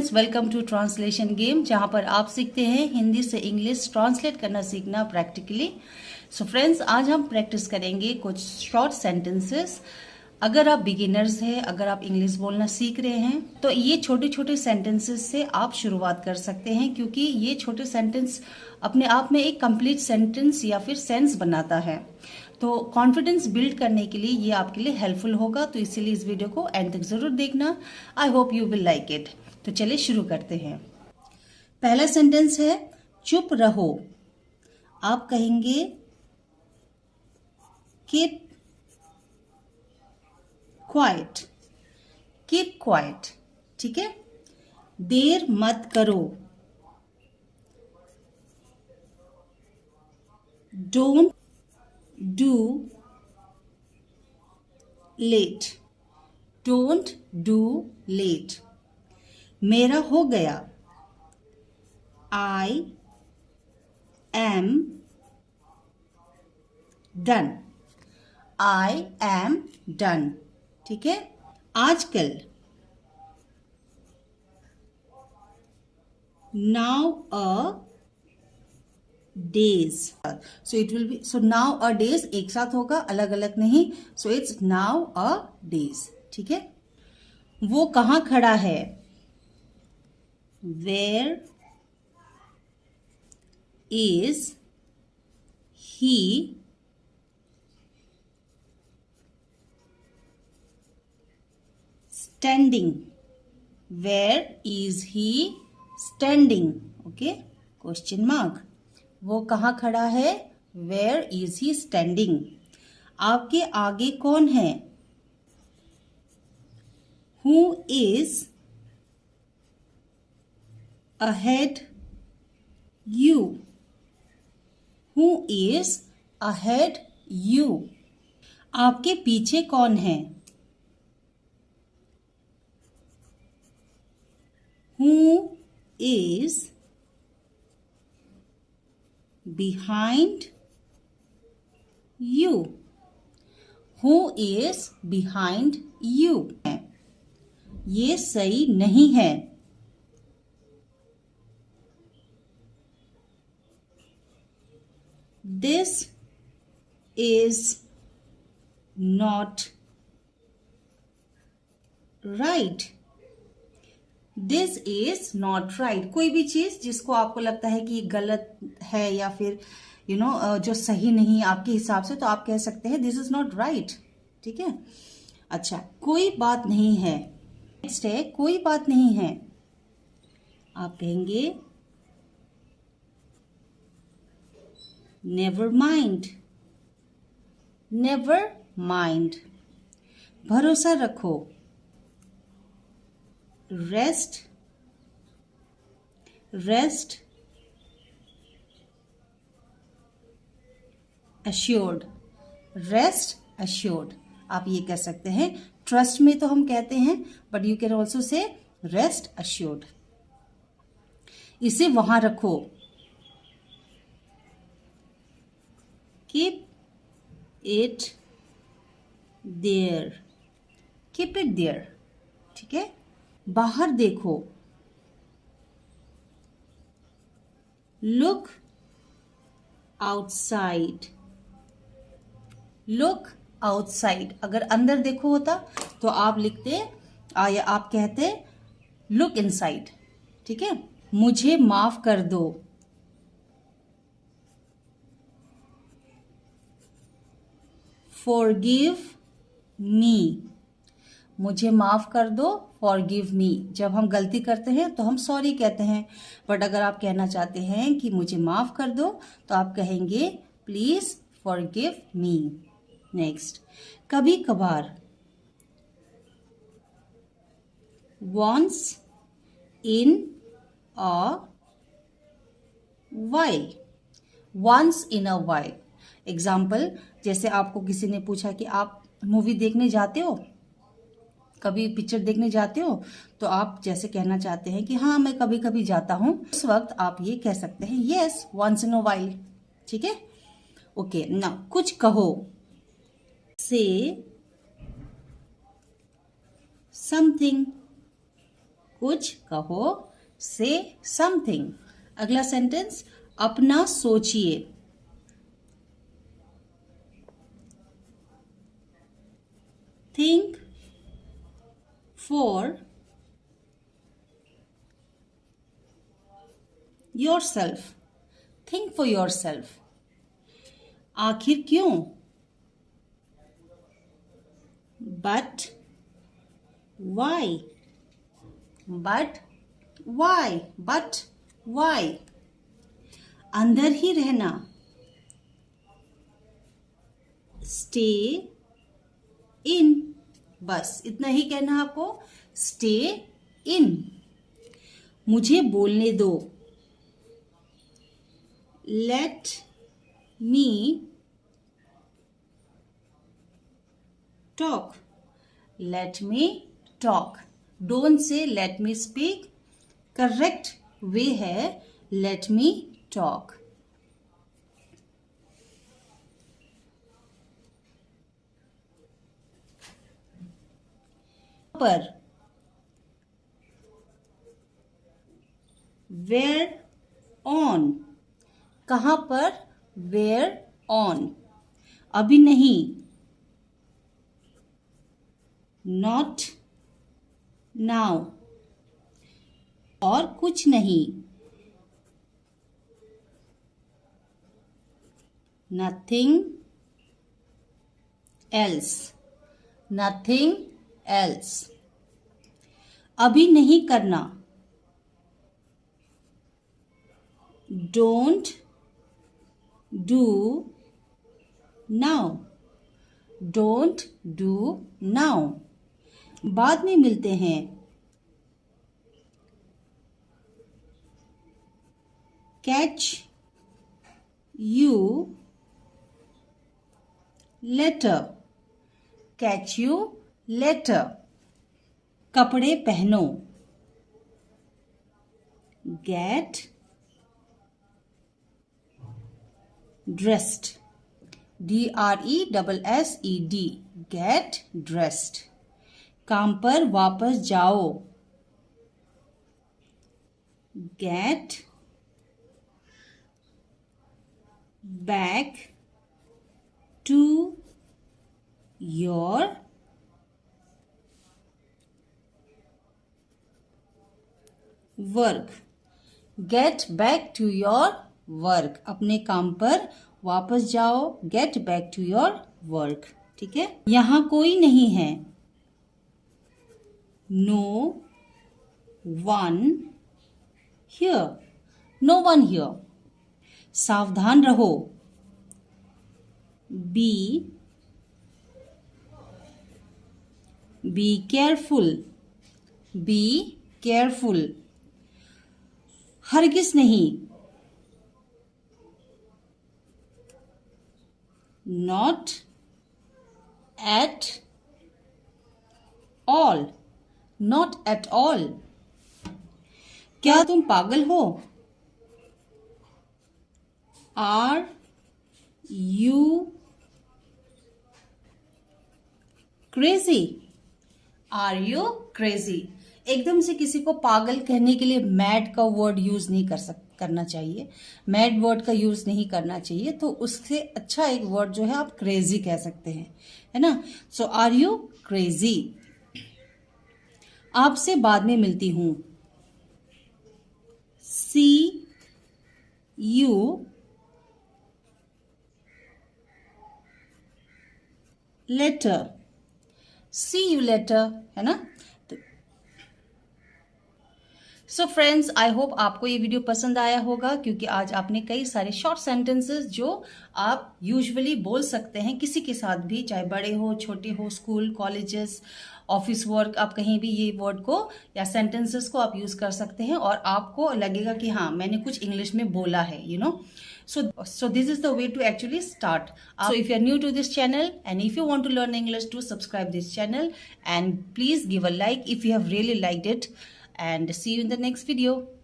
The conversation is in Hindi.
Friends, welcome to translation game, जहां पर आप सीखते हैं हिंदी से इंग्लिश ट्रांसलेट करना सीखना प्रैक्टिकली। सो फ्रेंड्स, आज हम प्रैक्टिस करेंगे कुछ शॉर्ट सेंटेंसेस। अगर आप बिगिनर्स हैं, अगर आप इंग्लिश बोलना सीख रहे हैं, तो ये छोटे छोटे सेंटेंसेस से आप शुरुआत कर सकते हैं, क्योंकि ये छोटे सेंटेंस अपने आप में एक कंप्लीट सेंटेंस या फिर सेंस बनाता है। तो कॉन्फिडेंस बिल्ड करने के लिए ये आपके लिए हेल्पफुल होगा, तो इसीलिए इस वीडियो को एंड तक जरूर देखना। I hope you will like it. तो चलिए शुरू करते हैं। पहला सेंटेंस है चुप रहो। आप कहेंगे कीप क्वाइट, कीप क्वाइट, ठीक है। देर मत करो, don't do late, don't do late. मेरा हो गया, I am done, I am done, ठीक है। आजकल, nowadays, so it will be, so nowadays एक साथ होगा, अलग अलग नहीं। So it's nowadays, ठीक है। वो कहाँ खड़ा है, where is he standing, where is he standing, okay, question mark. वो कहाँ खड़ा है, वेयर इज ही स्टैंडिंग। आपके आगे कौन है, who is ahead you, who is ahead you. आपके पीछे कौन है, who is behind you, who is behind you। ये सही नहीं है, this is not right, this is not right. कोई भी चीज जिसको आपको लगता है कि गलत है या फिर जो सही नहीं आपके हिसाब से, तो आप कह सकते हैं दिस इज नॉट राइट, ठीक है। अच्छा, कोई बात नहीं है, नेक्स्ट है कोई बात नहीं है। आप कहेंगे नेवर माइंड, नेवर माइंड। भरोसा रखो, rest, rest assured, rest assured. आप ये कह सकते हैं। ट्रस्ट में तो हम कहते हैं, but you can also say rest assured. इसे वहां रखो, keep it there, keep it there, ठीक है। बाहर देखो, लुक आउटसाइड, लुक आउटसाइड। अगर अंदर देखो होता तो आप लिखते या आप कहते लुक इनसाइड, ठीक है। मुझे माफ कर दो, फॉरगिव मी, मुझे माफ कर दो, फॉरगिव मी। जब हम गलती करते हैं तो हम सॉरी कहते हैं, बट अगर आप कहना चाहते हैं कि मुझे माफ कर दो, तो आप कहेंगे प्लीज फॉरगिव मी। नेक्स्ट, कभी कभार, once in a while, once in a while. Example, जैसे आपको किसी ने पूछा कि आप मूवी देखने जाते हो, कभी पिक्चर देखने जाते हो, तो आप जैसे कहना चाहते हैं कि हाँ मैं कभी कभी जाता हूं, उस वक्त आप ये कह सकते हैं yes once in a while, ठीक है। ओके, ना कुछ कहो, से समथिंग, कुछ कहो, से समथिंग। अगला सेंटेंस, अपना सोचिए। Think for yourself. Think for yourself. आखिर क्यों? But why. But why. But why. अंदर ही रहना। Stay in. बस इतना ही कहना है आपको, स्टे इन। मुझे बोलने दो। Let me talk. Let me talk. Don't say let me speak. Correct way है लेट मी टॉक। पर वेयर ऑन। कहां पर? Where on. अभी नहीं। Not now. और कुछ नहीं। Nothing else. Nothing else. अभी नहीं करना। Don't do now. Don't do now. बाद में मिलते हैं। Catch you later. Catch you later. कपड़े पहनो। Get dressed. DRESSED। Get dressed. काम पर वापस जाओ। Get back to your work. Get back to your work. अपने काम पर वापस जाओ। Get back to your work. ठीक है। यहां कोई नहीं है। No one here. No one here. सावधान रहो। Be careful. Be careful. हरगिज नहीं। Not at all. Not at all. क्या तुम पागल हो? Are you crazy. Are you crazy. एकदम से किसी को पागल कहने के लिए मैड का वर्ड यूज नहीं करना चाहिए। मैड वर्ड का यूज नहीं करना चाहिए। तो उससे अच्छा एक वर्ड जो है आप क्रेजी कह सकते हैं, है ना। So are you crazy. आपसे बाद में मिलती हूं। See you later. See you later, है ना। सो फ्रेंड्स, आई होप आपको ये वीडियो पसंद आया होगा, क्योंकि आज आपने कई सारे शॉर्ट सेंटेंसेस जो आप यूजुअली बोल सकते हैं किसी के साथ भी, चाहे बड़े हो, छोटे हो, स्कूल, कॉलेजेस, ऑफिस वर्क, आप कहीं भी ये वर्ड को या सेंटेंसेस को आप यूज कर सकते हैं और आपको लगेगा कि हाँ मैंने कुछ इंग्लिश में बोला है, you know. So this is the way to actually start. So if you are new to this channel and if you want to learn English, do subscribe this channel and please give a like if you have really liked it, and see you in the next video.